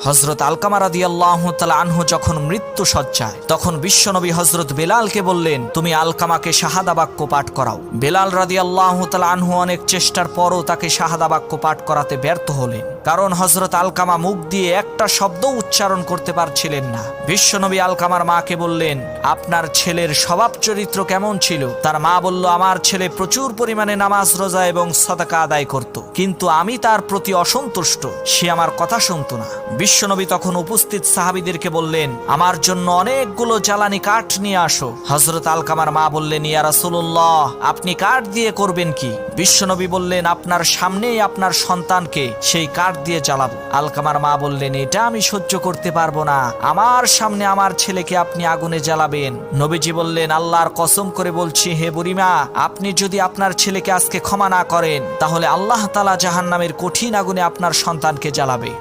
হযরত আলকামা রাদিয়াল্লাহু তাআলা আনহু যখন মৃত্যু সজ্জায়, তখন বিশ্বনবী হযরত বেলালকে বললেন, তুমি আলকামাকে শাহাদা বাক্য পাঠ করাও। বেলাল রাদিয়াল্লাহু তাআলা আনহু অনেক চেষ্টার পরও তাকে শাহাদা বাক্য পাঠ করাতে ব্যর্থ হলেন, কারণ হযরত আলকামা মুখ দিয়ে একটা শব্দ উচ্চারণ করতে পারছিলেন না। বিশ্বনবী আলকামার মাকে বললেন, আপনার ছেলের স্বভাব চরিত্র কেমন ছিল? তার মা বলল, আমার ছেলে প্রচুর পরিমাণে নামাজ রোজা এবং সাদাকা আদায় করত, কিন্তু আমি তার প্রতি অসন্তুষ্ট, সে আমার কথা শুনত না। বিশ্বনবী তখন উপস্থিত সাহাবীদেরকে বললেন, আমার জন্য অনেকগুলো জ্বালানি কাঠ নিয়ে আসো। হযরত আলকামার মা বললেন, ইয়া রাসূলুল্লাহ, আপনি কাঠ দিয়ে করবেন কি? বিশ্বনবী বললেন, আপনার সামনেই আপনার সন্তানকে সেই কাঠ দিয়ে জ্বালাবো। আলকামার মা বললেন, এটা আমি সহ্য করতে পারবো না, আমার সামনে আমার ছেলেকে আপনি আগুনে জ্বালাবেন। নবীজি বললেন, আল্লাহর কসম করে বলছি হে বুড়িমা, আপনি যদি আপনার ছেলেকে আজকে ক্ষমা না করেন, তাহলে আল্লাহ তাআলা জাহান্নামের কঠিন আগুনে আপনার সন্তানকে জ্বালাবে।